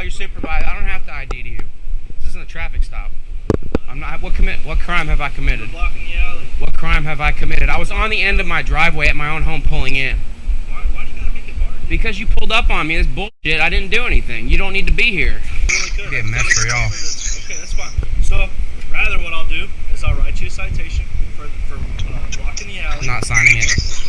Call your supervisor. I don't have to ID to you. This isn't a traffic stop. I'm not. What crime have I committed? Blocking the alley. What crime have I committed? I was on the end of my driveway at my own home pulling in. Why do you gotta make it hard? Because you pulled up on me. This bullshit. I didn't do anything. You don't need to be here. Really could. Be a mess for y'all. Okay, that's fine. So, rather what I'll do is I'll write you a citation for blocking the alley. I'm not signing it.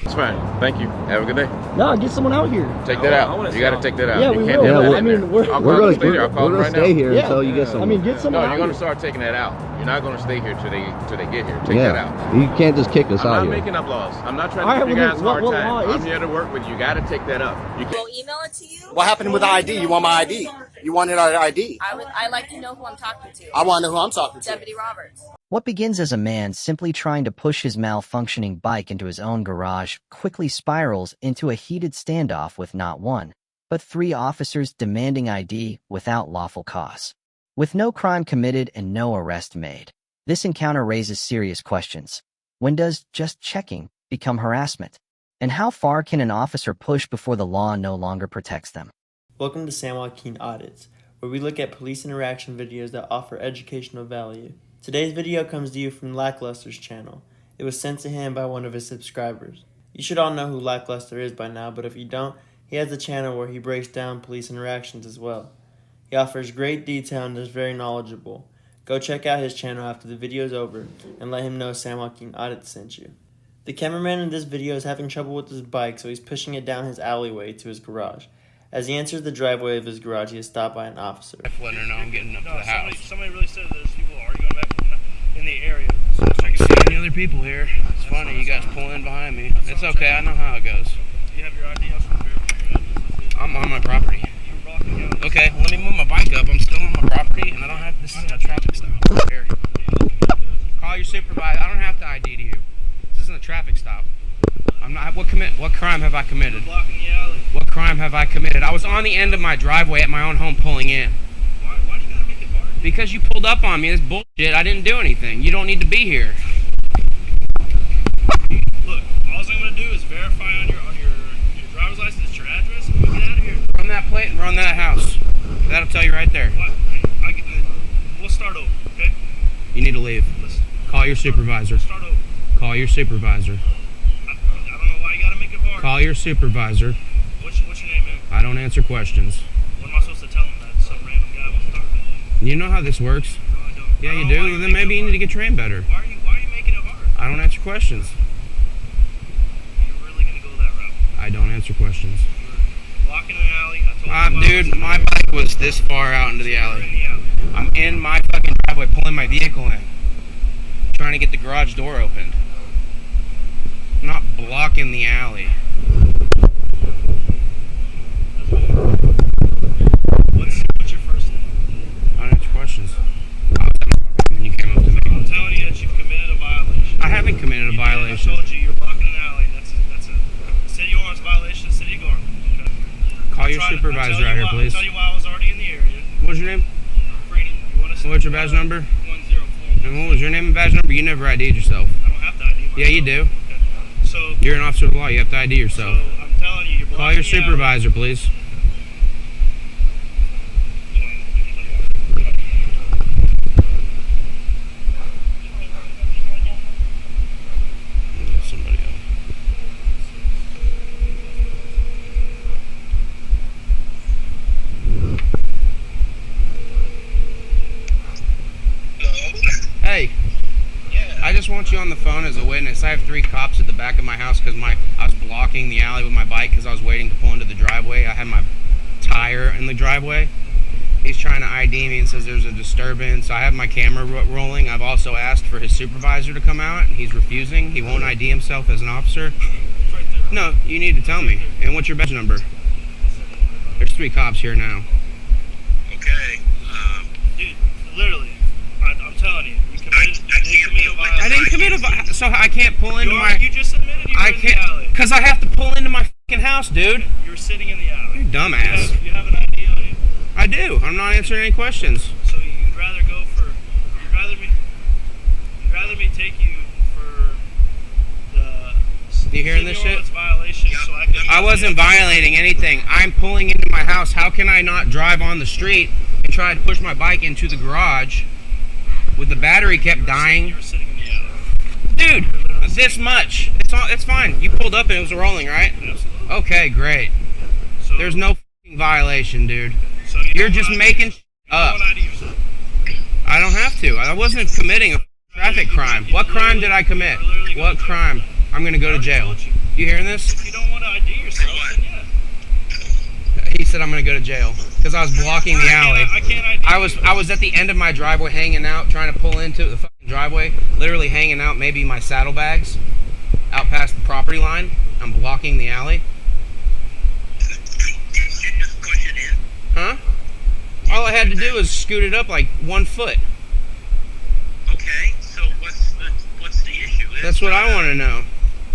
It's fine. Thank you. Have a good day. No, get someone out here. Take that out. You got to take that out. Yeah, you we can't will. have that I in mean, there. we're gonna stay here now. until you get someone. I mean, get someone No, out you're going to here. start taking that out. You're not going to stay here till they get here. Take that out. You can't just kick us out I'm here. not making up laws. I'm not trying All to right, give you guys a hard what time. law I'm is here to work with you. You got to take that up. We'll email it to you. What happened with the ID? You want my ID? You wanted our ID? I like to know who I'm talking to. I want to know who I'm talking to. Deputy Roberts. What begins as a man simply trying to push his malfunctioning bike into his own garage quickly spirals into a heated standoff with not one, but 3 officers demanding ID without lawful cause. With no crime committed and no arrest made, this encounter raises serious questions. When does just checking become harassment? And how far can an officer push before the law no longer protects them? Welcome to San Joaquin Audits, where we look at police interaction videos that offer educational value. Today's video comes to you from Lackluster's channel. It was sent to him by one of his subscribers. You should all know who Lackluster is by now, but if you don't, he has a channel where he breaks down police interactions as well. He offers great detail and is very knowledgeable. Go check out his channel after the video is over and let him know San Joaquin Audits sent you. The cameraman in this video is having trouble with his bike, so he's pushing it down his alleyway to his garage. As he enters the driveway of his garage, he is stopped by an officer. Letting her know I'm getting up to the house. Somebody really said there's people arguing back in the area. So I can see any other people here. It's funny, you guys pull in behind me. It's okay, I know how it goes. You have your ID also? I'm on my property. You're blocking the alley. Okay, let me move my bike up. I'm still on my property, and I don't have. This isn't a traffic stop. Here. Call your supervisor. I don't have to ID to you. This isn't a traffic stop. I'm not. What crime have I committed? Blocking the alley. What crime have I committed? I was on the end of my driveway at my own home pulling in. Why do you gotta make it hard? Because you pulled up on me. This bullshit. I didn't do anything. You don't need to be here. Look, all I'm gonna do is verify on your driver's license your address and get out of here. Run that plate and run that house. That'll tell you right there. What? We'll start over, okay? You need to leave. Listen. Call your supervisor. Start over. Call your supervisor. I don't know why you gotta make it hard. Call your supervisor. What's your name, man? I don't answer questions. What am I supposed to tell him? That some random guy wants to talk to me? You know how this works? No, I don't. Yeah, you do. Then maybe you need to get trained better. Why are you making it hard? I don't answer questions. You're really gonna go that route? I don't answer questions. You're blocking an alley. I told you. Dude, my bike was this far out into the You're in alley. the alley. I'm in my fucking driveway pulling my vehicle in. Trying to get the garage door opened. I'm not blocking the alley. What's your first name? I don't answer questions. I was when you came up to me. I'm telling you that you've committed a violation. I haven't committed a violation. I told you you're blocking an alley. That's a city ordinance violation. City of Garland. Okay? Call your supervisor out here, please. I'll tell you why I was already in the area. What's your name? Brady, you want to What's your badge number? 104. And what was your name and badge number? You never ID'd yourself. I don't have to ID myself. Yeah, you do. Okay. So You're an officer of the law. You have to ID yourself. So I'm telling you, you're blocking Call your the alley. supervisor, please. Somebody else. Hey. Yeah. I just want you on the phone as a witness. I have 3 cops at the back of my house because I was blocking the alley with my bike because I was waiting to pull into the driveway. I had my tire in the driveway. He's trying to ID me and says there's a disturbance. I have my camera rolling. I've also asked for his supervisor to come out, and he's refusing. He won't ID himself as an officer. No, you need to tell me. And what's your badge number? There's 3 cops here now. Okay. Dude, literally, I'm telling you, you committed a violation. I didn't commit a violation, so I can't pull into my... You just admitted you were in the alley. Because I have to pull into my fucking house, dude. You were sitting in the alley. You dumbass. You have an ID on you? I do. I'm not answering any questions. So you'd rather me take you for the You hearing this shit? Violation, so I wasn't violating anything. I'm pulling into my house. How can I not drive on the street and try to push my bike into the garage with the battery kept dying? You were sitting in the alley. Dude, this much. It's fine. You pulled up and it was rolling, right? Absolutely. Okay, great. So, There's no fucking violation, dude. so You're just making up. I don't have to. I wasn't committing a traffic crime. What crime did I commit? What crime? I'm gonna go to jail. You hearing this? If you don't want to ID yourself, then yeah. He said I'm gonna go to jail because I was blocking the alley. I can't ID I was at the end of my driveway, hanging out, trying to pull into the fucking driveway, literally hanging out maybe my saddlebags out past the property line. I'm blocking the alley. Didn't you just push it in? Huh? All I had to do was scoot it up like 1 foot. Okay, so what's the issue? That's what I want to know.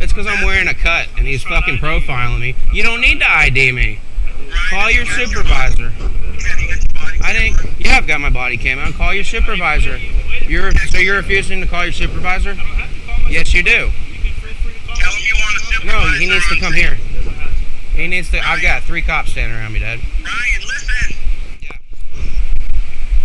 It's because I'm wearing a cut and he's fucking profiling me. You don't need to ID me. Call your supervisor. Have you got your body? I didn't. Yeah, I've got my body cam on. Call your supervisor. So you're refusing to call your supervisor? Yes, you do. Tell him you want a supervisor. No, he needs to come here. He needs to. I've got 3 cops standing around me, Dad. Ryan, listen. Yeah.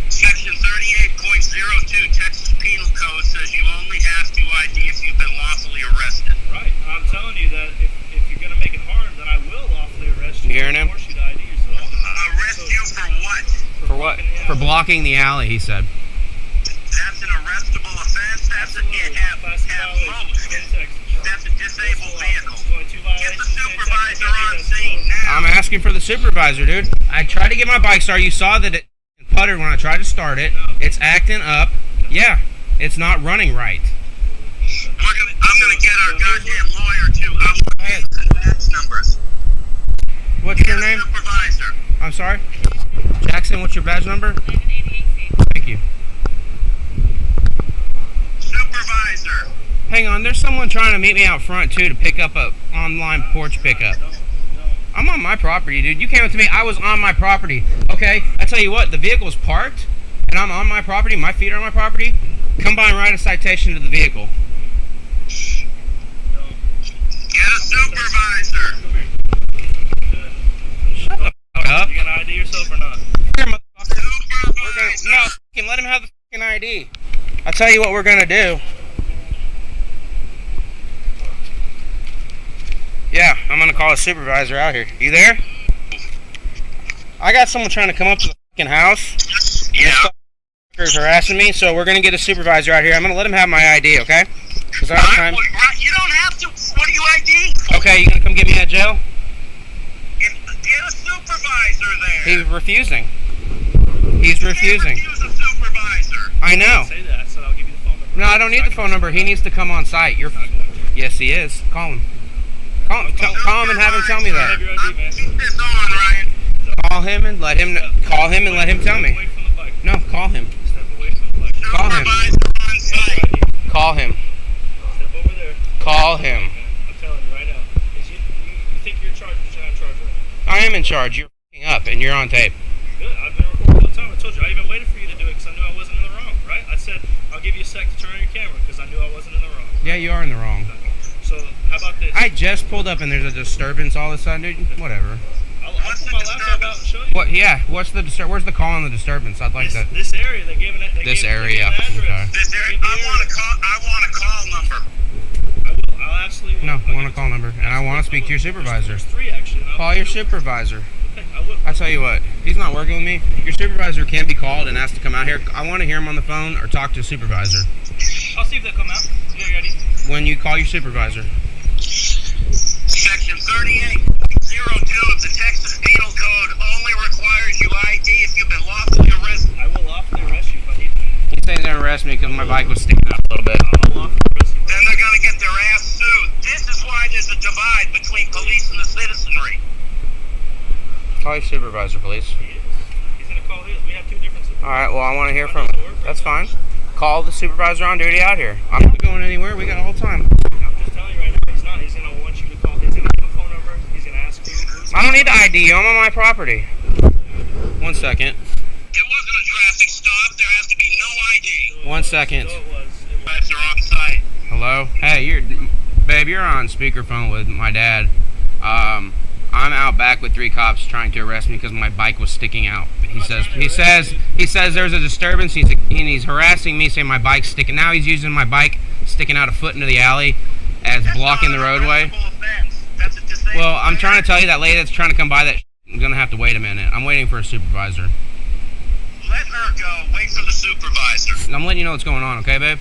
Section 38.02 Texas Penal Code says you only have to ID if you've been lawfully arrested. Right. I'm telling you that if you're going to make it harm, then I will lawfully arrest you. You hearing him? Force you to ID yourself. Arrest you for what? For what? For blocking the alley, he said. That's an arrestable offense. That's a at most. That's a disabled vehicle. Get the supervisor on scene now. I'm asking for the supervisor, dude. I tried to get my bike started. You saw that it puttered when I tried to start it. It's acting up. Yeah, it's not running right. I'm gonna get our goddamn lawyer to. I want names and badge numbers. What's your name? Supervisor. I'm sorry? Jackson, what's your badge number? Thank you. Supervisor. Hang on, there's someone trying to meet me out front, too, to pick up a online porch pickup. I'm on my property, dude. You came up to me. I was on my property. Okay, I tell you what, the vehicle's parked, and I'm on my property. My feet are on my property. Come by and write a citation to the vehicle. Get a supervisor. Shut the fuck up. You going to ID yourself or not? Here, motherfucker. We're gonna, no, fucking let him have the fucking ID. I'll tell you what we're gonna do. Yeah, I'm gonna call a supervisor out here. You there? I got someone trying to come up to the fucking house. Yeah. This fucker's harassing me, so we're gonna get a supervisor out here. I'm gonna let him have my ID, okay? Cause I don't have time. You don't have to. What do you ID? Okay, you gonna come get me out of jail? Get a supervisor there. He's refusing. He's refusing. Refuse a supervisor. I know. Say that. I said I'll give you the phone number. No, I don't need the phone number. He needs to come on site. Yes, he is. Call him. Call him and have him tell me that. Have your ID, man. Keep this on, Ryan. Call him and let him tell me. Step away from the bike. No, call him. Step away from the bike. Call him. Supervisor on site. Call him. Step over there. Call him. I'm telling you right now. You think you're in charge, but you're not in charge right now. I am in charge. You're f***ing up and you're on tape. Good. I've been recording all the time. I told you. I even waited for you to do it because I knew I wasn't in the wrong, right? I said, I'll give you a sec to turn on your camera because I knew I wasn't in the wrong. Yeah, you are in the wrong. So, how about this? I just pulled up and there's a disturbance all of a sudden, dude. Whatever. I'll pull my laptop out and show you. What? Yeah. What's the Where's the call on the disturbance? I'd like that. This area, they gave it. This area. An address. Okay. This area. I want a call number. I will. I'll absolutely. No, I want a call number, and I want to speak to your supervisor. There's 3 actually. Call your supervisor. Okay, I will. I tell you what, he's not working with me. Your supervisor can be called and asked to come out here. I want to hear him on the phone or talk to a supervisor. I'll see if they'll come out. You got your ID? When you call your supervisor. Section 38.02 of the Texas Penal Code only requires you ID if you've been lawfully arrested. I will lawfully arrest you if I need to. He's saying they're gonna arrest me because my bike was sticking out a little bit. I'll lawfully arrest you. Then they're gonna get their ass sued. This is why there's a divide between police and the citizenry. Call your supervisor, please. He is. He's gonna call his. We have 2 different supervisors. Alright, well, I want to hear from him. That's fine. Call the supervisor on duty out here. I'm not going anywhere. We got all the time. I'm just telling you right now, he's not. He's gonna want you to call. He's gonna give a phone number. He's gonna ask you. I don't need to ID you. I'm on my property. 1 second. It wasn't a traffic stop. There has to be no ID. 1 second. So it was. Guys are on site. Hello? Hey, Babe, you're on speakerphone with my dad. I'm out back with 3 cops trying to arrest me because my bike was sticking out. He says there's a disturbance. He's harassing me, saying my bike's sticking. Now he's using my bike sticking out a foot into the alley as blocking the roadway. Well, I'm trying to tell you that lady that's trying to come by that I'm gonna have to wait a minute. I'm waiting for a supervisor. Let her go. Wait for the supervisor. I'm letting you know what's going on, okay, babe?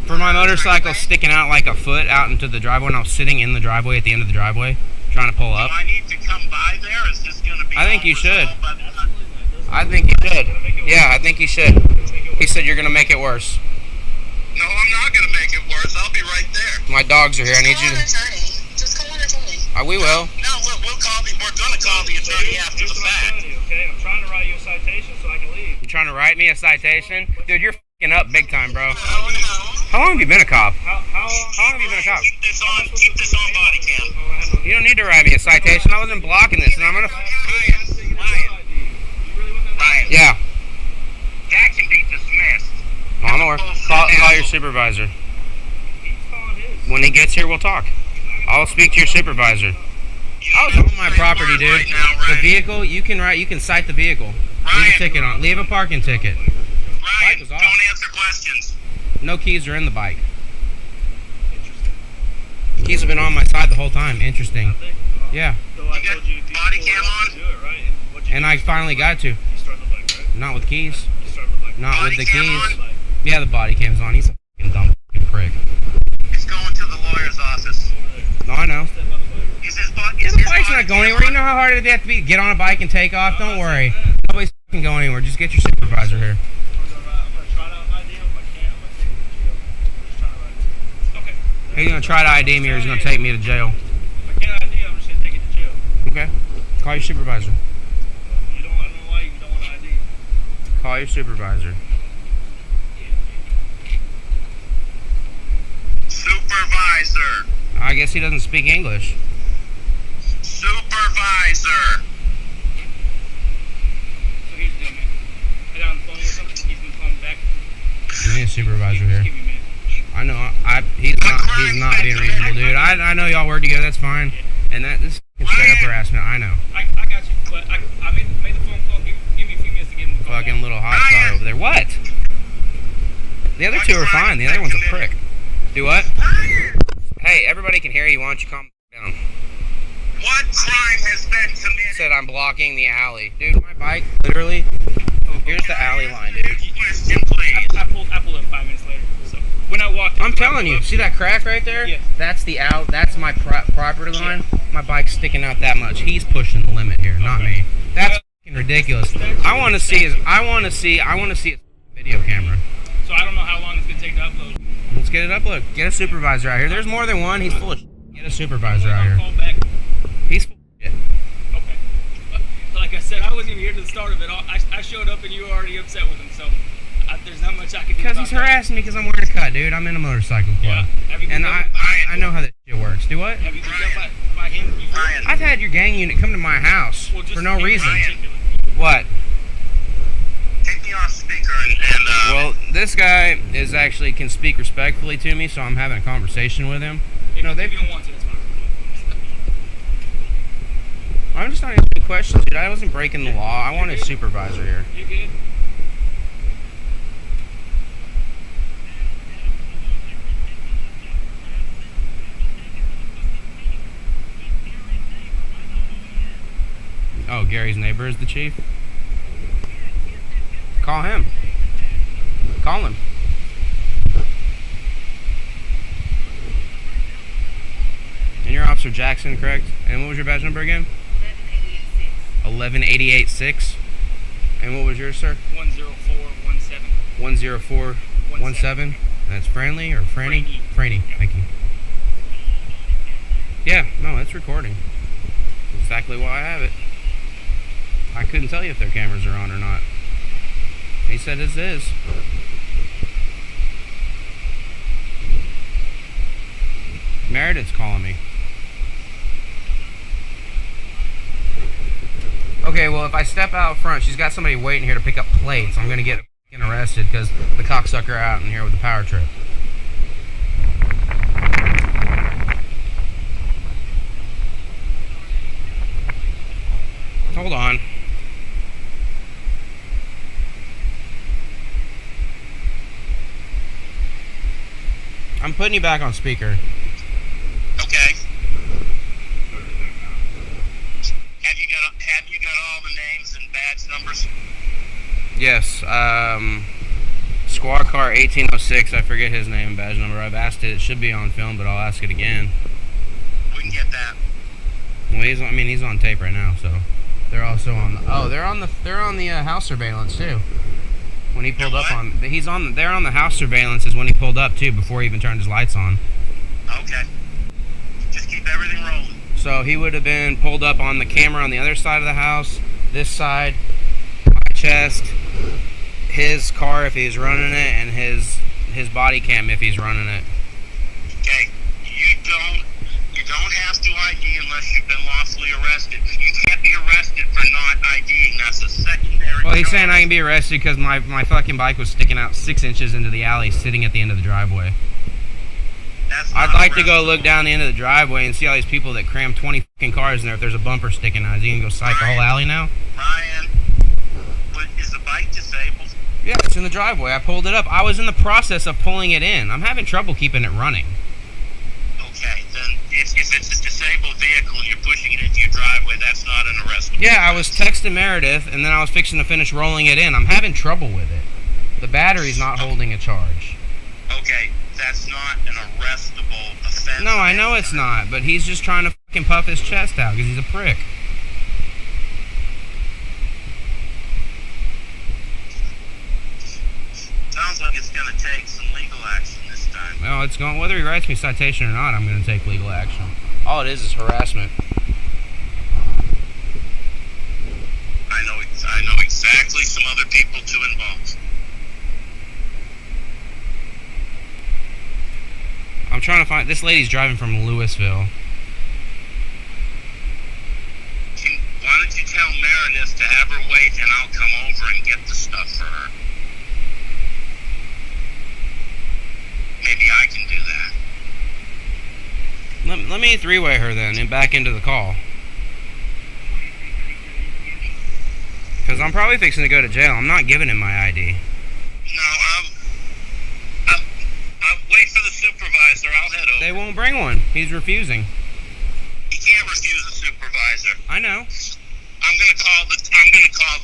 For my motorcycle sticking out like a foot out into the driveway, and I was sitting in the driveway at the end of the driveway, trying to pull up. Do I need to come by there? Is this going to be? I think you should. I think you should. Yeah, I think you should. He said you're gonna make it worse. No, I'm not going to make it worse. I'll be right there. My dogs are here. I need you to. Just call an attorney. We will. No, we'll call the. We're going to call the attorney after the fact. Okay, I'm trying to write you a citation so I can leave. You trying to write me a citation? Dude, you're f***ing up big time, bro. How long have you been a cop? How long have you been a cop? Keep this on body cam. You don't need to write me a citation. I wasn't blocking this, and I'm gonna. Ryan. Yeah. That can be dismissed. Oh, I'm aware. Call your supervisor. When he gets here, we'll talk. I'll speak to your supervisor. I was on my property, dude. The vehicle, you can cite the vehicle. Leave a ticket on. Leave a parking ticket. Ryan, was off. don't answer questions. No keys are in the bike. Keys have been on my side the whole time. Interesting. Yeah. So I told you to body cam on? do it, right? And I finally got to. You started the bike, right? Not with keys. You started the bike. Not with the Body cam keys. on? Yeah, the body cam's on. He's a fucking dumb fucking prick. It's going to the lawyer's office. No, I know. Is his bike? Yeah, the bike's not going anywhere. You know how hard it'd have to be to get on a bike and take off? Don't worry. Nobody's fucking going anywhere. Just get your supervisor here. I'm gonna try to ID him. If I can't, I'm gonna take him to jail. I'm just trying to write. Okay. He's gonna try to ID me or he's gonna take me to jail. If I can't ID, I'm just gonna take you to jail. Okay. Call your supervisor. I don't know why you don't want to ID. Call your supervisor. Supervisor. I guess he doesn't speak English. Supervisor. So here's the deal, man. I got on the phone with him. He's gonna call me back. We need a supervisor here. Just give me a minute. I know. He's not being reasonable, dude. I know y'all work together. That's fine. And this is straight up harassment. I know. I got you, but I made the phone call. Give me a few minutes to get him the call. Fucking little hot car over there. What? The other 2 are fine. The other one's a prick. Do what? Hey, everybody can hear you. Why don't you calm down? What crime has been committed? Said I'm blocking the alley. Dude, my bike, literally. Here's the alley line, dude. Question, please. I pulled up 5 minutes later. So when I walked, I'm telling you. See that crack right there? Yeah. That's the out. That's my property line. My bike's sticking out that much. He's pushing the limit here, not me. That's fucking ridiculous. I want to see his video camera. So I don't know how long it's gonna take to upload. Let's get it uploaded. Get a supervisor out here. There's more than one. He's full of shit. Get a supervisor out here. Call back. He's full of shit. Okay. But like I said, I wasn't even here to the start of it all. I showed up and you were already upset with him, so there's not much I can do. Because he's harassing me because I'm wearing a cut, dude. I'm in a motorcycle club. Yeah. And I know how this shit works. Do what? Have you been dealt by him before? I've had your gang unit come to my house for no reason. Ryan. What? Take me off speaker and Well, this guy is actually can speak respectfully to me, so I'm having a conversation with him. If No, you don't want to, that's fine. I'm just not answering questions, dude. I wasn't breaking the law. I want a supervisor here. You good? Oh, Gary's neighbor is the chief? Call him. Call him. And you're Officer Jackson, correct? And what was your badge number again? 11886. And what was yours, sir? 10417. 10417. That's Franny or Franny? Franny. Thank you. Yeah, no, it's recording. That's exactly why I have it. I couldn't tell you if their cameras are on or not. He said this is. Meredith's calling me. Okay, well, if I step out front, she's got somebody waiting here to pick up plates. I'm gonna get fucking arrested. arrested because the cocksucker out in here with the power trip. Hold on. I'm putting you back on speaker. Okay. Have you got all the names and badge numbers? Yes. Squad car 1806. I forget his name and badge number. I've asked it. It should be on film, but I'll ask it again. We can get that. Well, he's on tape right now, so they're also on. They're on the house surveillance too. When he pulled up on, they're on the house surveillance is when he pulled up too, before he even turned his lights on. Okay. Just keep everything rolling. So he would have been pulled up on the camera on the other side of the house, this side, my chest, his car if he's running it, and his body cam if he's running it. Okay. You don't have to ID unless you've been lawfully arrested. You can't be arrested for not IDing. That's a secondary. Well, he's saying I can be arrested because my fucking bike was sticking out 6 inches into the alley, sitting at the end of the driveway. I'd like to go look down the end of the driveway and see all these people that cram 20 fucking cars in there if there's a bumper sticking out. Is he gonna go cite the whole alley now? Ryan, is the bike disabled? Yeah, it's in the driveway. I pulled it up. I was in the process of pulling it in. I'm having trouble keeping it running. Okay, then if it's a disabled vehicle and you're pushing it into your driveway, that's not an arrest. Yeah, I was texting Meredith, and then I was fixing to finish rolling it in. I'm having trouble with it. The battery's not holding a charge. Okay, that's not an arrestable offense. No, I know it's not, but he's just trying to fucking puff his chest out because he's a prick. Sounds like it's going to take some legal action this time. No, it's going. Whether he writes me a citation or not, I'm going to take legal action. All it is harassment. I know exactly some other people to involve. I'm trying to find. This lady's driving from Louisville. Why don't you tell Meredith to have her wait, and I'll come over and get the stuff for her. Maybe I can do that. Let me three-way her then and back into the call. Because I'm probably fixing to go to jail. I'm not giving him my ID. No, I'll wait for the supervisor. I'll head over. They won't bring one. He's refusing. He can't refuse a supervisor. I know. I'm gonna call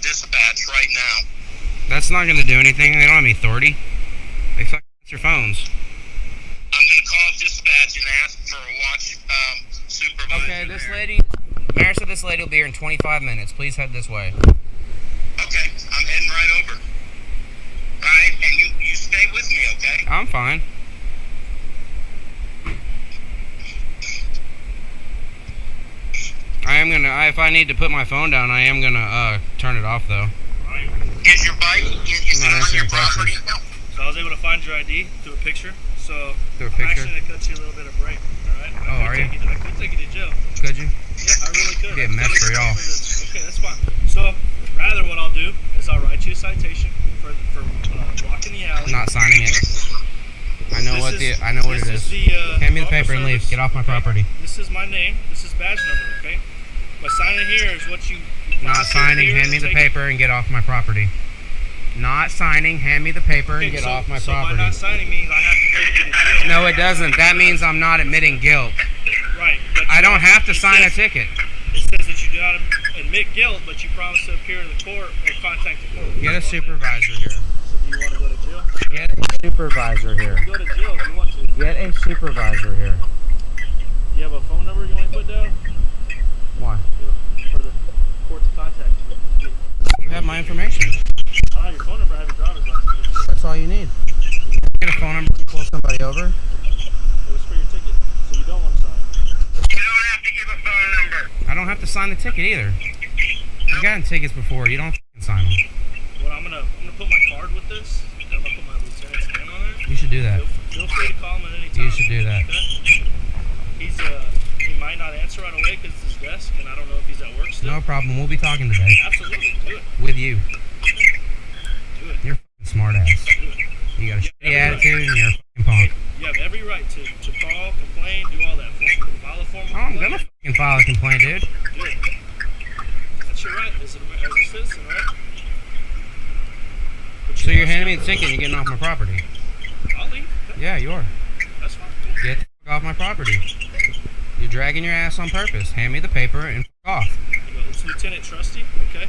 dispatch right now. That's not gonna do anything. They don't have any authority. They fucking answer phones. I'm gonna call dispatch and ask for a watch supervisor. Okay, this lady. Mayor said this lady will be here in 25 minutes. Please head this way. Okay, I'm heading right over. Right, and you stay with me, okay? I'm fine. I am gonna. If I need to put my phone down, I am gonna turn it off though. Is your bike? Is it on your property? No. So I was able to find your ID through a picture. So Through a I'm picture? actually gonna cut you a little bit of break. All right. Oh, are you? I could take you to jail. Could you? Yeah, I really could. It'd be a mess for y'all. Okay, that's fine. So rather, what I'll do is I'll write you a citation for blocking the alley. Not signing it. I know what it is. Hand me the paper and leave. Get off my property. This is my name. This is badge number. Okay. But signing here is what you. Not signing. Hand me the paper and get off my property. Not signing. Hand me the paper and get off my property. So by not signing means I have to take you to jail. No, it doesn't. That means I'm not admitting guilt. Right. But I don't have to sign a ticket. It says that you do not admit guilt, but you promise to appear in the court or contact the court. Get a supervisor here. So do you want to go to jail? Get a supervisor here. You can go to jail if you want to. Get a supervisor here. Do you have a phone number you want to put down? Why? For the court to contact you. You have my information. I don't have your phone number, I have your driver's license. That's all you need. Get a phone number and pull somebody over. It was for your ticket, so you don't want to sign. You don't have to give a phone number. I don't have to sign the ticket either. I've gotten tickets before. You don't sign them. Well, I'm gonna put my card with this, and I'm gonna put my lieutenant's name on there. You should do that. Feel free to call him at any time. You should do that. Okay? He might not answer right away because it's his desk, and I don't know if he's at work still. No problem. We'll be talking today. Absolutely, do it. With you. Do it. You're a smart ass. You got a shitty attitude and you're a fucking punk. You have every right to call, complain, do all that. File a formal I'm complaint. gonna fucking file a complaint, dude. Good. That's your right as a citizen, right? But So you're handing me the ticket and you're getting off my property. I'll leave. Yeah, you are. That's fine. Get the fuck off my property. You're dragging your ass on purpose. Hand me the paper and fuck off. It's Lieutenant Trusty, okay?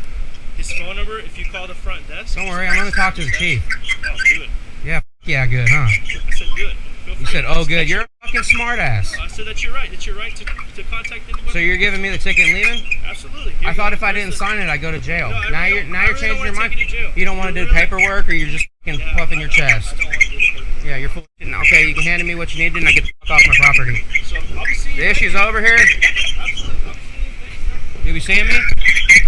His phone number, if you call the front desk. Don't worry, I'm gonna talk to the chief. Oh, do it. Yeah, yeah, good, huh? I said good. Feel You free. said, oh, good. You're a fucking smart ass. I said that's your right. That's your right to contact anybody. So you're giving me the ticket and leaving? Absolutely. I thought if I didn't sign it, I'd go to jail. No, Now you're changing your mind. You don't want to do the paperwork, or you're just fucking puffing your chest. I don't want to do the paperwork. Yeah, you're full of shit. Okay, you can hand me what you need, and I get the fuck off my property. So I'll be seeing you. The issue's over here. Absolutely. I'll be seeing you. You be seeing me?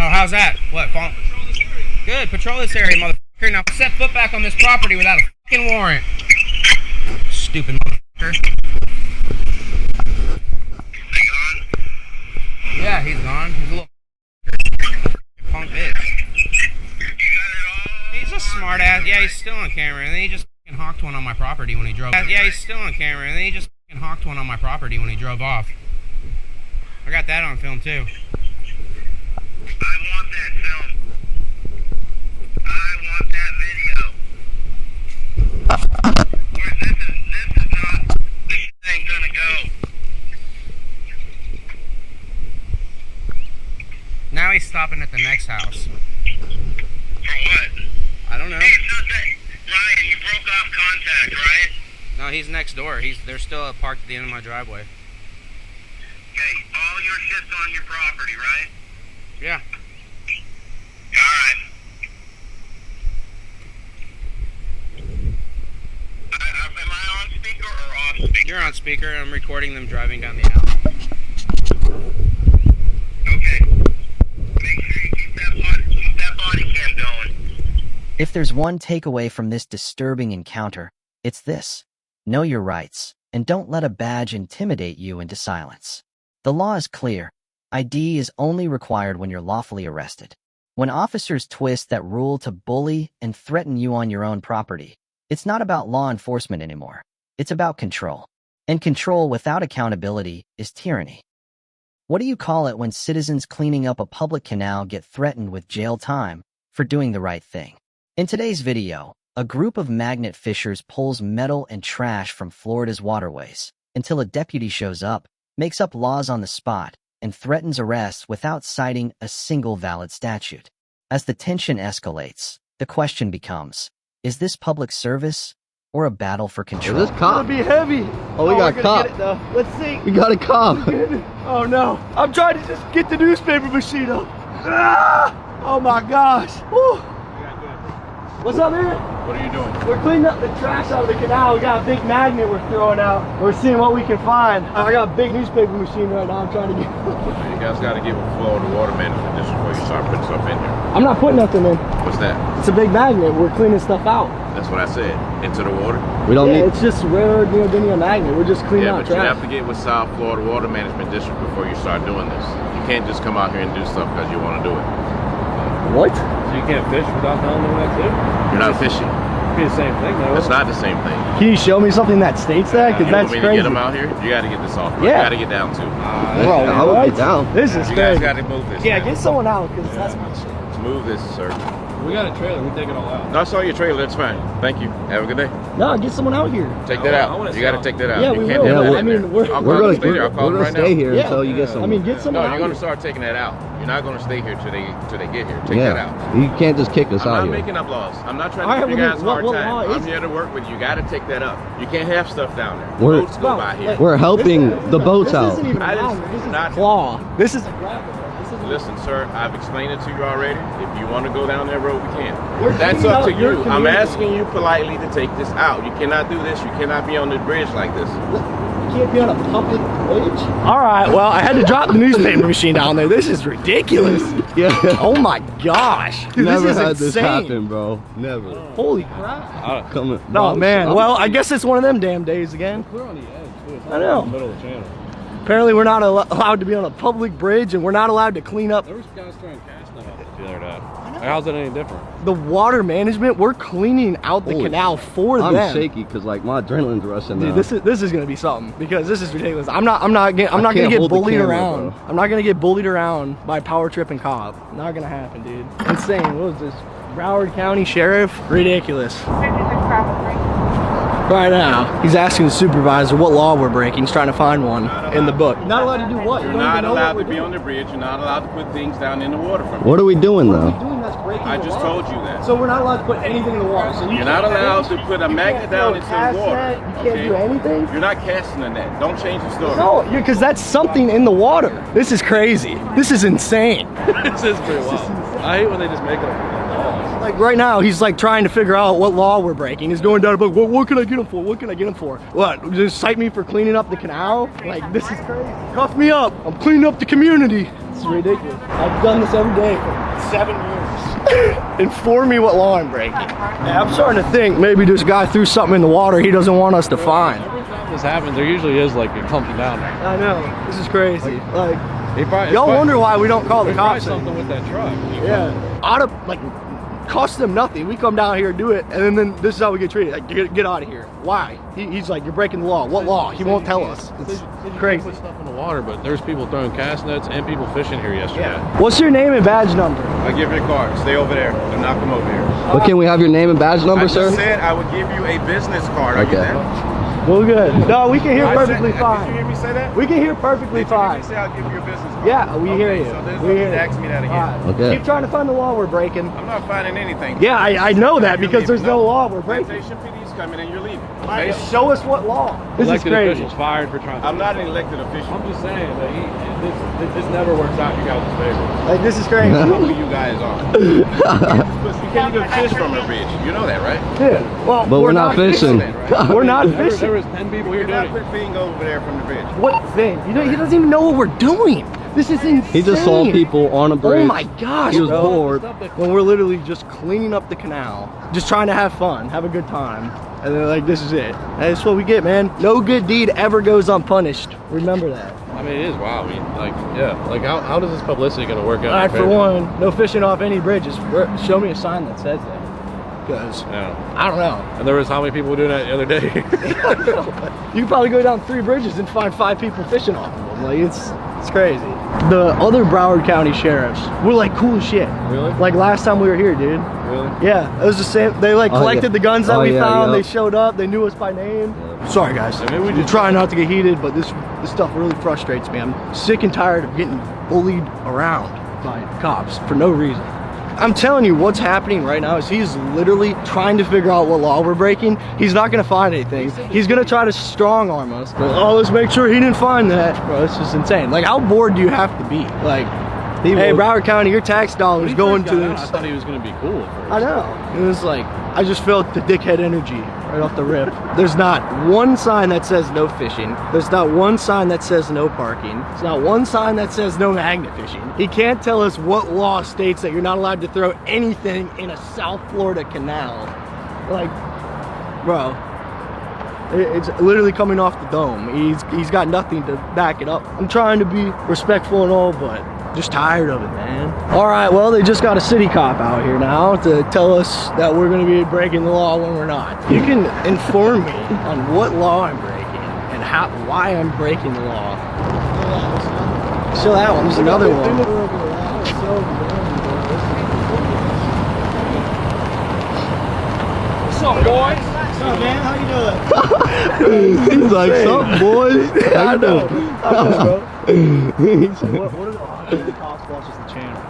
Oh, how's that? What? Patrol this area. Good. Patrol this area, motherfucker. Now set foot back on this property without a fucking warrant. Stupid motherfucker. Yeah, he's gone. He's a little punk bitch. He's a smart ass. Yeah, he's still on camera, and then he just fucking hawked one on my property when he drove. Yeah, he's still on camera, and then he just fucking hawked one on my property when he drove off. I got that on film too. I want that film. I want that video. Or this is not the thing gonna go. Now he's stopping at the next house. For what? I don't know. Hey, it's not that. Ryan, you broke off contact, right? No, he's next door. They're still parked at the end of my driveway. Okay, all your shit's on your property, right? Yeah. Alright. Am I on speaker or off speaker? You're on speaker, and I'm recording them driving down the alley. Okay. Make sure you keep that body cam going. If there's one takeaway from this disturbing encounter, it's this. Know your rights, and don't let a badge intimidate you into silence. The law is clear. ID is only required when you're lawfully arrested. When officers twist that rule to bully and threaten you on your own property, it's not about law enforcement anymore. It's about control. And control without accountability is tyranny. What do you call it when citizens cleaning up a public canal get threatened with jail time for doing the right thing? In today's video, a group of magnet fishers pulls metal and trash from Florida's waterways until a deputy shows up, makes up laws on the spot, and threatens arrests without citing a single valid statute. As the tension escalates, the question becomes, is this public service or a battle for control? This cop. Be heavy. Oh, we got a cop. Let's see. We got a cop. Oh no. I'm trying to just get the newspaper machine up. Ah! Oh my gosh. Woo. What's up, man? What are you doing? We're cleaning up the trash out of the canal. We got a big magnet we're throwing out. We're seeing what we can find. I got a big newspaper machine right now. I'm trying to get. You guys got to get with flow of the water management district before you start putting stuff in here. I'm not putting nothing in. What's that? It's a big magnet. We're cleaning stuff out. That's what I said. Into the water? We don't need. It's just rare neodymium magnet. We're just cleaning Yeah, out but you trash. have to get with South Florida Water Management District before you start doing this. You can't just come out here and do stuff because you want to do it. What? So you can't fish without telling them what to do? You're not fishing. It'd be the same thing, though. It's not the same thing. Can you show me something that states that? Because You that's want me to crazy. get them out here? You got to get this off. Yeah. You got to get down too. Bro, I would get down. This is You guys crazy. got to move this. Yeah, man. get someone out because that's my shit. Move this, sir. We got a trailer. We take it all out. No, I saw your trailer. That's fine. Thank you. Have a good day. No, get someone out here. Take that I wanna out. You got to stop. take that out. Yeah, you we can't will. have Yeah, that I in mean, there. we're I'll We're call gonna the stay there. I'll call them right stay now. here Yeah. until you get someone. I mean, get someone No, out you're going here. to start taking that out. You're not going to stay here till they get here. Take Yeah. that out. You can't just kick us I'm out not here. making up laws. I'm not trying All to right, give you well, guys a then, hard what law time. is I'm here to work with you. You got to take that up. You can't have stuff down there. We're- Boats go by here. We're helping the boats This out. isn't even a I magnet. just- This is not- a claw. This is a grabber. This isn't Listen, sir, I've explained it to you already. If you want to go down that road, we can. We're That's cleaning up to out your you. I'm community. asking you politely to take this out. You cannot do this. You cannot be on the bridge like this. You can't be on a public bridge. All right, well, I had to drop the newspaper machine down there. This is ridiculous. Yeah. Oh my gosh. Dude, Never this is had insane. this happen, bro. Never. Holy crap. Coming. No, man. Well, I guess it's one of them damn days again. We're on the edge, too. It's I know. in the middle of the channel. Apparently, we're not allowed to be on a public bridge, and we're not allowed to clean up. There was guys throwing cash net off the other day. How's it any different? The water management, we're cleaning out the Holy canal for I'm them. shaky because like my adrenaline's rushing now. Dude, this is gonna be something because this is ridiculous. I'm not gonna get hold the bullied camera, around. bro. I'm not gonna get bullied around by a power tripping cop. Not gonna happen, dude. Insane. What was this? Broward County Sheriff? Ridiculous. Right now, he's asking the supervisor what law we're breaking. He's trying to find one in the book. Not allowed to do what? You're not allowed to be on the bridge. You're not allowed to put things down in the water from What are we doing though? I just told you that. So we're not allowed to put anything in the water. So You're not allowed to put a magnet down into the water. You can't do anything? You're not casting a net. Don't change the story. No, because that's something in the water. This is crazy. This is insane. This is pretty wild. I hate when they just make it up. Like right now, he's like trying to figure out what law we're breaking. He's going down the book. What can I get him for? What can I get him for? What? Just cite me for cleaning up the canal? Like this is crazy. Cuff me up. I'm cleaning up the community. It's ridiculous. I've done this every day for 7 years. Inform me what law I'm breaking. Yeah, I'm starting to think maybe this guy threw something in the water he doesn't want us to find. Every time this happens, there usually is like a clumping down there. I know. This is crazy. Like Y'all y'all wonder why we don't call the cops. Something with that truck. Yeah. Ought to like cost them nothing. We come down here and do it, and then this is how we get treated. Like, get out of here. Why? He's like, you're breaking the law. What law? He won't tell us. It's crazy. Put stuff in the water, but there's people throwing cast nets and people fishing here yesterday. Yeah. What's your name and badge number? I'll give you a card. Stay over there. Do not come over here. But can we have your name and badge number, I sir? just said I would give you a business card. Are you there? Well, good. No, we can hear perfectly Did fine. you hear me say that? We can hear perfectly Did you fine. say I'll give you a business card? Yeah, we hear you. So there's We no hear need to you. ask me that again. Alright. Okay. Keep trying to find the law we're breaking. I'm not finding anything. Yeah, I know that You're because there's leaving. no law we're breaking. Sanitation PD's coming and you're leaving. Alright, Okay? show us what law. This Elected is crazy. officials fired for trying to. I'm not an elected official. I'm just saying that this never works out in your guys' favor. Like, this is crazy. I know who you guys are. You can't even fish from the bridge. You know that, right? Yeah. Well, But we're not fishing. We're not There fishing. was 10 people here You're doing not it. putting thing over there from the bridge. What thing? You know, he doesn't even know what we're doing. This is insane. He just saw people on a bridge. Oh my gosh, He was bro. bored. When we're literally just cleaning up the canal, just trying to have fun, have a good time, and they're like, this is it. And that's what we get, man. No good deed ever goes unpunished. Remember that. I mean, it is wild. I mean, like, yeah. Like, how does this publicity going to work out? All right, for one, no fishing off any bridges. Show me a sign that says that. Because, Yeah. I don't know. And there was how many people were doing that the other day? You could probably go down 3 bridges and find 5 people fishing off of them. Like, it's crazy. The other Broward County sheriffs were like cool as shit. Really? Like last time we were here, dude. Really? Yeah, it was the same. They like collected the guns that we found. yeah. They showed up. They knew us by name. Sorry, guys. I mean, we We just- try not to get heated, but this stuff really frustrates me. I'm sick and tired of getting bullied around by cops for no reason. I'm telling you, what's happening right now is he's literally trying to figure out what law we're breaking. He's not gonna find anything. He's gonna try to strong arm us. Oh, let's make sure he didn't find that. Bro, it's just insane. Like, how bored do you have to be? Like, hey, Broward County, your tax dollars going to this. I thought he was going to be cool at first. I know. It was like, I just felt the dickhead energy right off the rip. There's not one sign that says no fishing. There's not one sign that says no parking. There's not one sign that says no magnet fishing. He can't tell us what law states that you're not allowed to throw anything in a South Florida canal. Like, bro, it's literally coming off the dome. He's got nothing to back it up. I'm trying to be respectful and all, but just tired of it, man. All right, well, they just got a city cop out here now to tell us that we're gonna be breaking the law when we're not. You can inform me on what law I'm breaking and why I'm breaking the law. So that one, there's another one. What's up, boys? What's up, man? How you doing? He's like, something, boys. I know, bro. He said, what are the odds that the cops watches the channel?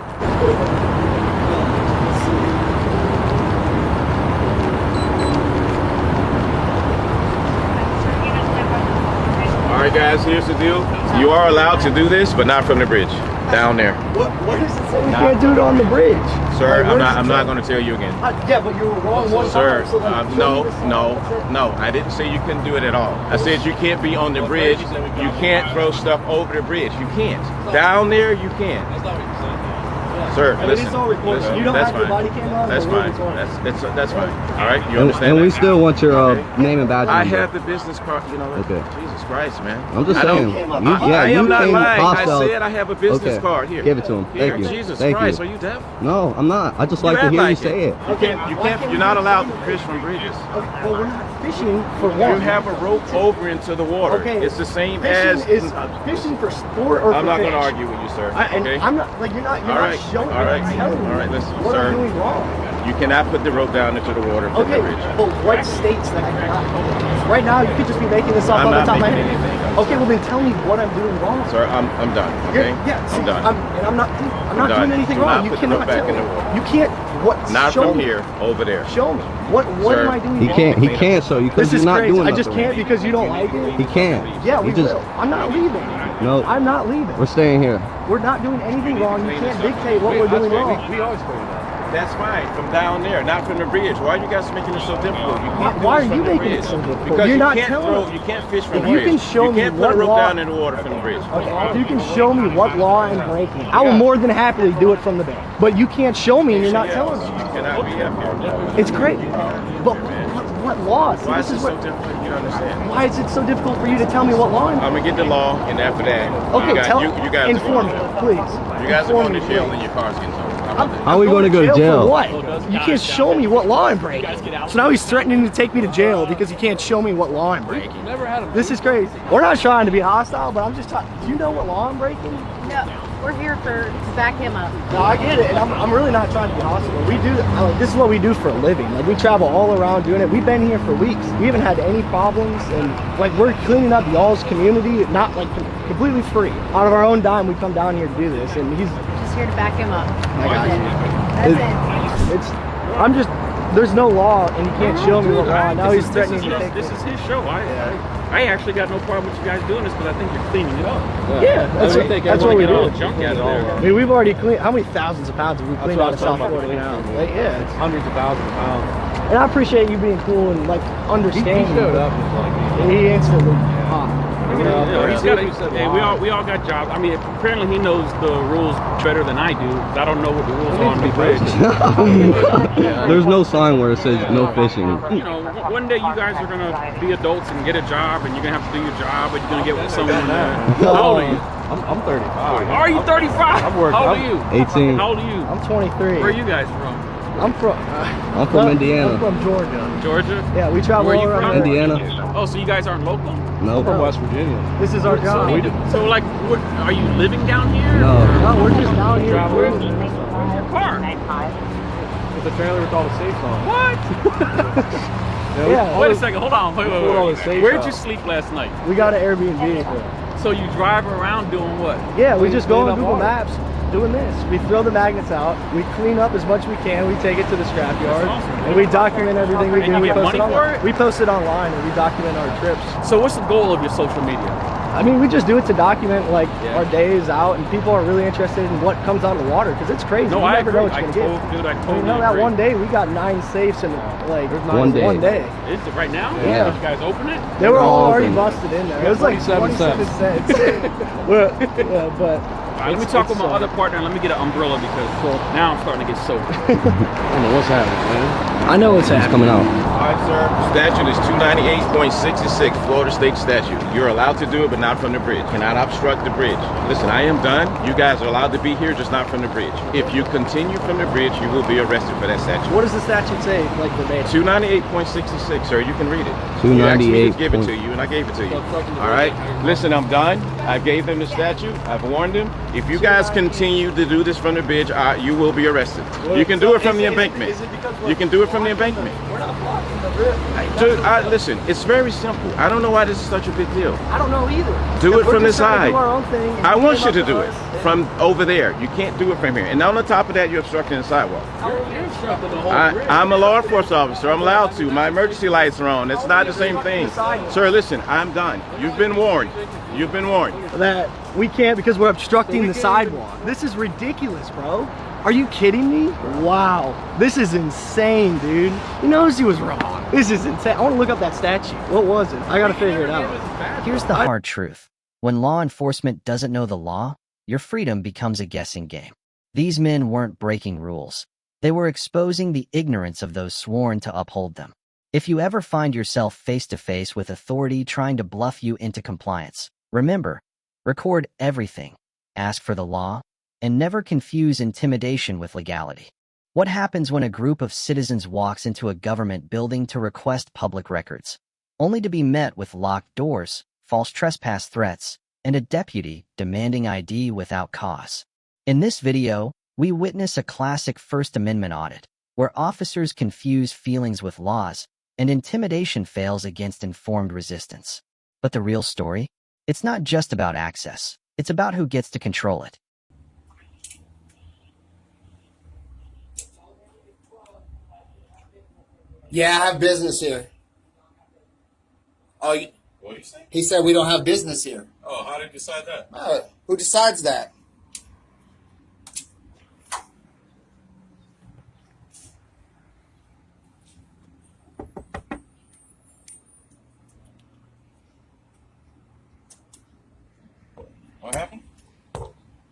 All right, guys, here's the deal. You are allowed to do this, but not from the bridge. Down there. What does it say? You can't do it on the bridge. Sir, Like, I'm not going to tell you again. Yeah, but you were wrong one Sir, time. So like, no. I didn't say you couldn't do it at all. I said you can't be on the bridge. You can't throw stuff over the bridge. You can't. Down there, you can. That's not what you said. Sir, I mean, listen. it's all recorded. Listen, You don't that's have your fine. body camera on. That's but we're fine. recording. That's fine. All right, you understand? And we that? still want your name and badge I number. have the business card. You know. Okay. Jesus Christ, man. I'm just I don't- saying. I am not came lying. hostile. I said I have a business Okay. card here. Give it to him. Here. Thank you. Jesus Thank Christ, you. are you deaf? No, I'm not. I just like to act hear you like say it. You can't. You're not allowed to fish from bridges. Well, we're not fishing for one. You have a rope over into the water. Okay. It's the same Fishing as. is fishing for sport or I'm for not fish. going to argue with you, sir. And Okay. I'm not like you're not. You're All not right. showing. All right. You're telling me All right. Listen, what sir. I'm doing wrong. You cannot put the rope down into the water from Okay, the bridge. but what states that I cannot? Right now, you could just be making this up I'm on the not top of my making head. anything up. Okay, well then tell me what I'm doing wrong. Sir, I'm done. Okay. Yeah, see, I'm done. I'm not done. doing anything Do wrong. not You put the cannot rope back tell in me. the water. You can't. What? Not show from me. here, over there. Show me. What Sir, am I doing He wrong? can't. He can't show you because This he's is not crazy. doing I just nothing. can't because you don't like it. He can't. Yeah, He we just. will. I'm not leaving. No. I'm not leaving. We're staying here. We're not doing anything wrong. You can't dictate what we're doing wrong. We always clean it up. That's fine. From down there, not from the bridge. Why are you guys making it so difficult? You can't do Why this are you from the making it bridge. so difficult? Because You're you not can't telling throw. us. You can't fish from If the you bridge. can show you me can't put what a rope law- down in the water from the bridge. Okay, if you can show me what law I'm breaking, I will more than happily do it from the bank. But you can't show me and you're not telling me. You cannot be up here. It's crazy. But what law? See, Why this is it is so what. difficult? You don't understand. Why is it so difficult for you to tell me what law I'm I'm gonna get the law, and after that, Okay, you guys, tell you guys inform are me, going to jail. please. You guys are Inform going to me, jail, please. and your car's getting towed. How are we going to go to jail? For what? You can't show me what law I'm breaking. So now he's threatening to take me to jail because he can't show me what law I'm breaking. This is crazy. We're not trying to be hostile, but I'm just talking. Do you know what law I'm breaking? No, we're here to back him up. No, I get it, and I'm really not trying to be hostile. We do, this is what we do for a living. Like, we travel all around doing it. We've been here for weeks. We haven't had any problems, and like, we're cleaning up y'all's community, not like completely free. Out of our own dime, we come down here to do this, and he's Just here to back him up. I got you. That's it. It's, I'm just, there's no law, and he can't show me what law. Now he's threatening to take This is his show. I actually got no problem with you guys doing this because I think you're cleaning it up. Yeah, that's what we do. Junk out of there. I mean, we've already cleaned, how many thousands of pounds have we cleaned out of South Florida now? Like, yeah, it's Hundreds of thousands of pounds. and I appreciate you being cool and like understanding. He showed up and was like, And he instantly popped. We all got jobs. I mean, apparently he knows the rules better than I do. I don't know what the rules are on the bridge. There's no sign where it says no fishing. You know, one day you guys are gonna be adults and get a job, and you're gonna have to do your job, but you're gonna get with someone. How old are you? I'm 35. Are you 35? I've worked. How old are you? 18. How old are you? I'm 23. Where are you guys from? I'm from Indiana. I'm from Georgia. Georgia? Yeah, we travel Where are all you around. from? Indiana. Oh, so you guys aren't local? No. From West Virginia. This is our job. So like, what, are you living down here? No. No, we're just down here. Where's your car? It's a trailer with all the safes on. What? Yeah. Wait a second, hold on. Wait. Where did you sleep last night? We got an Airbnb vehicle. So you drive around doing what? Yeah, we just go clean on up Google water. Maps doing this. We throw the magnets out, we clean up as much as we can, we take it to the scrapyard, and we document everything we And do. you We get post money it for online. it? We post it online and we document our trips. So what's the goal of your social media? I mean, we just do it to document like Yeah. our days out, and people are really interested in what comes out of the water because it's crazy. No, you I never know agree. what I you're gonna totally get. You know that agree. one day we got 9 safes in like One day. One day. Is it right now? Yeah. Did you guys open it? They were all all already open. busted in there. It was like 27 cents. But All right, let me talk with my other partner and let me get an umbrella because now I'm starting to get soaked. I don't know what's happening, man. I know what's It's happening. coming out. All right, sir. Statute is 298.66, Florida State Statute. You're allowed to do it, but not from the bridge. Cannot obstruct the bridge. Listen, I am done. You guys are allowed to be here, just not from the bridge. If you continue from the bridge, you will be arrested for that statute. What does the statute say, like verbatim? 298.66, sir. You can read it. You asked me to give it to you, and I gave it to you. All right? Listen, I'm done. I gave them the statute. I've warned them. If you guys continue to do this from the bridge, you will be arrested. You can do it from the embankment. You can do it from the embankment. We're not blocking the river. Dude, listen, it's very simple. I don't know why this is such a big deal. I don't know either. Do it We're from the just trying to side. do our own thing, and I you want came you up to do it us. from over there. You can't do it from here. And on the top of that, you're obstructing the sidewalk. You're obstructing the whole bridge. I'm a law enforcement officer. I'm allowed to. My emergency lights are on. It's not the same thing. Sir, listen, I'm done. You've been warned. You've been warned. That we can't because we're obstructing the sidewalk. This is ridiculous, bro. Are you kidding me? Wow. This is insane, dude. He knows he was wrong. This is insane. I want to look up that statute. What was it? I got to figure it out. Here's the hard truth. When law enforcement doesn't know the law, your freedom becomes a guessing game. These men weren't breaking rules. They were exposing the ignorance of those sworn to uphold them. If you ever find yourself face to face with authority trying to bluff you into compliance, remember, record everything, ask for the law, and never confuse intimidation with legality. What happens when a group of citizens walks into a government building to request public records, only to be met with locked doors, false trespass threats, and a deputy demanding ID without cause? In this video, we witness a classic First Amendment audit, where officers confuse feelings with laws, and intimidation fails against informed resistance. But the real story? It's not just about access. It's about who gets to control it. Yeah, I have business here. Oh, What do you say? he said we don't have business here. Oh, how did you decide that? Who decides that? What happened?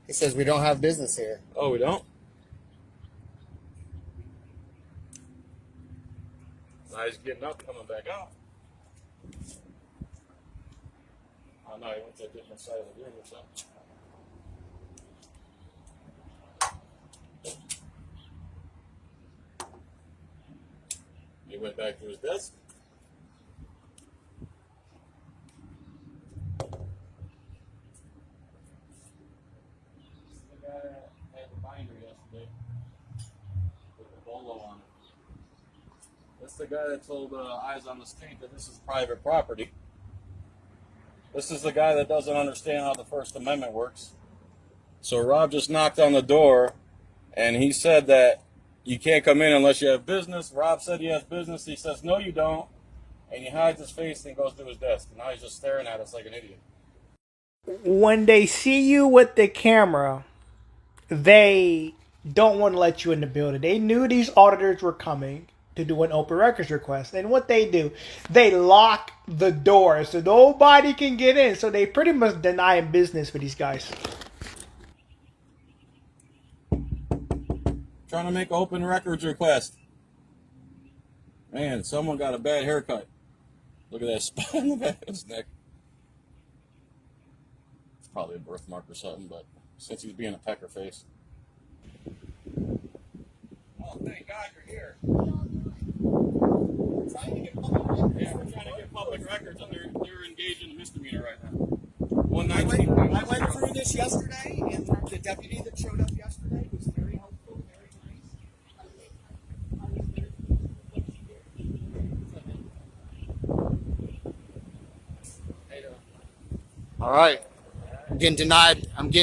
He says we don't have business here. Oh, we don't? Now he's getting up, coming back out. Oh no, he went to a different side of the room or something. He went back to his desk. The guy had the binder yesterday with the bolo on it. That's the guy that told Eyes on the Street that this is private property. This is the guy that doesn't understand how the First Amendment works. So Rob just knocked on the door, and he said that you can't come in unless you have business. Rob said he has business. He says, no, you don't. And he hides his face and goes to his desk. And now he's just staring at us like an idiot. When they see you with the camera, they don't want to let you in the building. They knew these auditors were coming to do an open records request. And what they do, they lock the door so nobody can get in. So they pretty much denying business for these guys. Trying to make an open records request. Man, someone got a bad haircut. Look at that spot on the back of his neck. It's probably a birthmark or something, but since he's being a pecker face. Oh, thank God you're here. We're trying to get public records, and they're engaged in a misdemeanor right now. 119. I went through this yesterday, and the deputy that showed up yesterday was very helpful, very nice. All right. I'm getting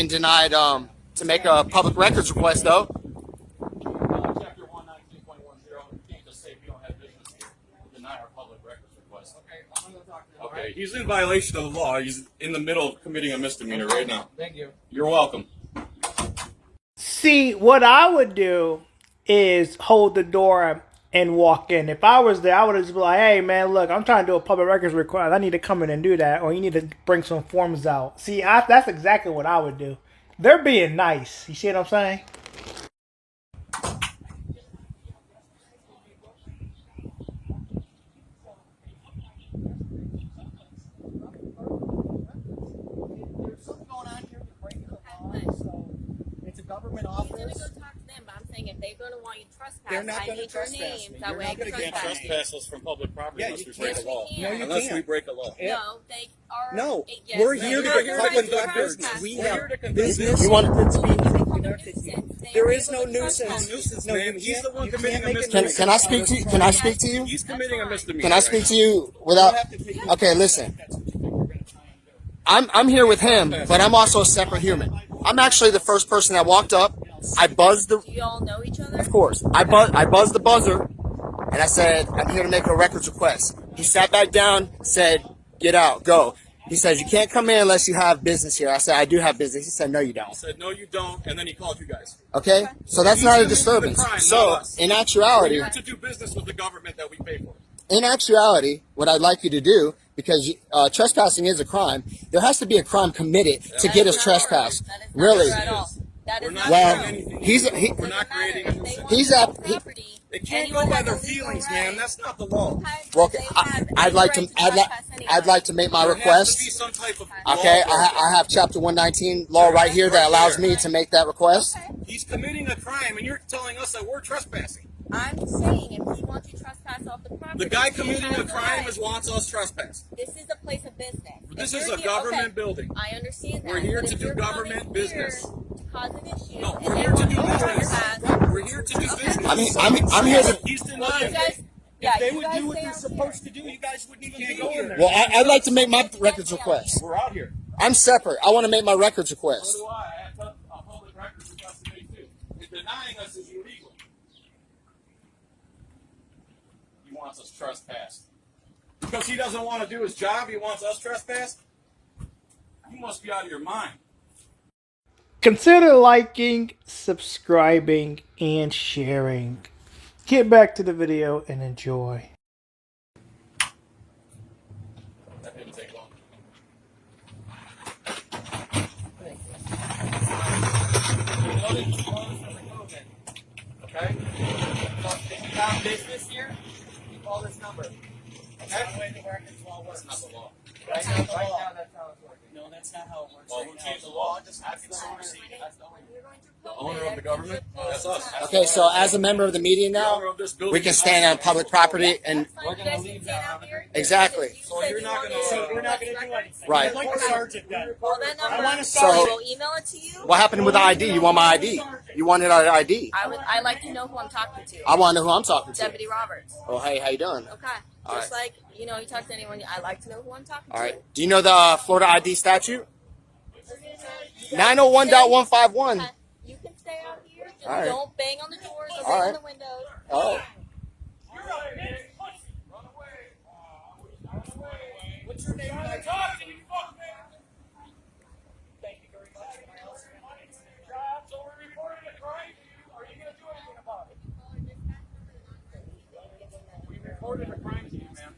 denied to make a public records request, though. Chapter 119.10, you can't just say we don't have business here. Deny our public records request. Okay, I'm going to talk to him. Okay, he's in violation of the law. He's in the middle of committing a misdemeanor right now. Thank you. You're welcome. See, what I would do is hold the door and walk in. If I was there, I would have just be like, hey, man, look, I'm trying to do a public records request. I need to come in and do that, or you need to bring some forms out. See, that's exactly what I would do. They're being nice. You see what I'm saying? There's something going on here to break the law, so it's a government office. You're gonna go talk to them, but I'm saying if they're gonna want you to trespass, They're not I going to need your trespass names. me. That You're way I not can going to trespass you. Trespass us from public property unless we break a law. No, you Unless can't. we break a law. No, they are. No, yes, we're they here to have the right conduct our trespass. business. We We're have here to conduct business. You want They There are is able no to trespass. nuisance. No, you he's can't- the one you committing can't a make misdemeanor. Can I speak to you? Can I speak to you? He's committing a misdemeanor. Can I speak to you without? Okay, listen. I'm here with him, but I'm also a separate human. I'm actually the first person that walked up. I buzzed the. Do you all know each other? Of course, I buzzed the buzzer, and I said, "I'm here to make a records request." He sat back down, said, "Get out, go." He says, "You can't come in unless you have business here." I said, "I do have business." He said, "No, you He don't." said, no, you don't, and then he called you guys. Okay, so that's not a disturbance. So, in actuality, We're here to do business with the government that we pay for. in actuality, what I'd like you to do, because trespassing is a crime, there has to be a crime committed to get us trespassed. Really. That is not Well, true. We're not creating a nuisance. He's at. They can't go by their feelings, man. That's not the law. Well, I'd like to make my request. Okay, I have Chapter 119 law right here that allows me to make that request. He's committing a crime, and you're telling us that we're trespassing. I'm saying if he wants you to trespass off the property, The guy committing a crime wants us trespass. This is a place of business. This is a government building. I understand that. We're here but to if do you're government coming business. here to cause an issue. No, we're here to do business. We're here to do business. I'm here to. He's Well, denying you guys, it. yeah, If they you would guys do what stay they're out supposed to do, you guys wouldn't even go in there. Well, I'd like to make my records request. We're out here. I'm separate. I want to make my records request. So do I. I have a public records request today too. And denying us is illegal. He wants us trespassed. Because he doesn't want to do his job, he wants us trespassed? You must be out of your mind. Consider liking, subscribing, and sharing. Get back to the video and enjoy. That didn't take long. Okay? If you have business here, you call this number. Okay? That's the way the records law works. That's not the law. Right now, that's how it's working. No, that's not how it works. Well, who changed the law? Just ask the owner of the government? That's us. Okay, so as a member of the media now, we can stand on public property and. We're going to leave now. Exactly. So you're not going to do anything. Right. I'd like a sergeant then. Well, that number, So- we'll email it to you. What happened with the ID? You want my ID? You wanted our ID? I like to know who I'm talking to. I want to know who I'm talking to. Deputy Roberts. Oh, hey, how you doing? Okay. All Just right. like, you talk to anyone, I like to know who I'm talking All to. right. Do you know the Florida ID statute? 901.151. You can stay out here. Just All right. don't bang on the doors or All bang right. on the windows. Oh. What's your name? I talk to you, fuck man. Thank you very much. So we're reporting a crime to you. Are you going to do anything about it? We reported a crime to you, ma'am.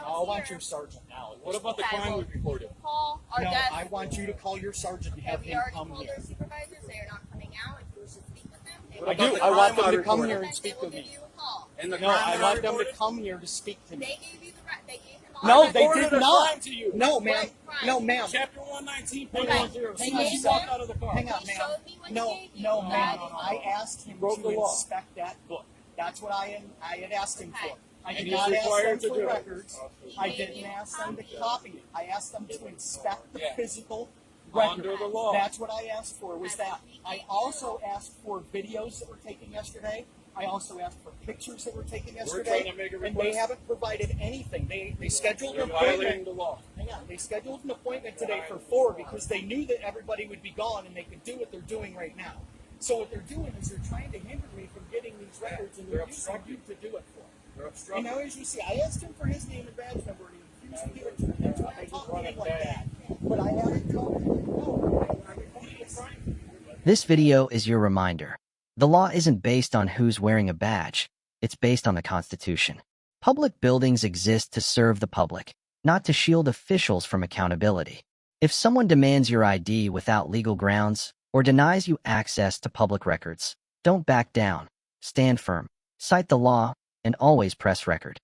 I want your sergeant now. What about the crime we reported? Call our No, desk. I want you to call your sergeant and have We him already come told here. their supervisors they are not coming out. If you wish to speak with them, they I will do. the I want crime them I to come reported? here and they speak will with give me. you a call. And the No, crime I that want them to reported? come here to speak to They me. gave you the they gave him all No, the they reported did a not. crime to you. No, ma'am. What crime? No, ma'am. Chapter 119, Hang point on. 10. Hang Soon as on, you sir. walked out of the car. Hang on, He ma'am. showed me what No, he gave you. no, That ma'am. is I all. asked him broke to the law. inspect that book. That's what I had asked him for. I did And not he's ask required them to for do it. records. I didn't ask them to copy it. I asked them to inspect the Yeah. physical Under record. the law. That's what I asked for, was that. I also asked for videos that were taken yesterday. I also asked for pictures that were taken yesterday. trying to make a And they request. haven't provided anything. They scheduled You're an violating appointment. the law. Hang on. They scheduled an appointment today for 4 because they knew that everybody would be gone and they could do what they're doing right now. So what they're doing is they're trying to hinder me from getting these records, and they're using you to do it for them. They're And obstructing. now, as you see, I asked him for his name and badge number, and he refused to give it to me. That's why I talked to him like that. But I haven't told him, no, I reported a crime. This video is your reminder. The law isn't based on who's wearing a badge. It's based on the Constitution. Public buildings exist to serve the public, not to shield officials from accountability. If someone demands your ID without legal grounds or denies you access to public records, don't back down. Stand firm, cite the law, and always press record.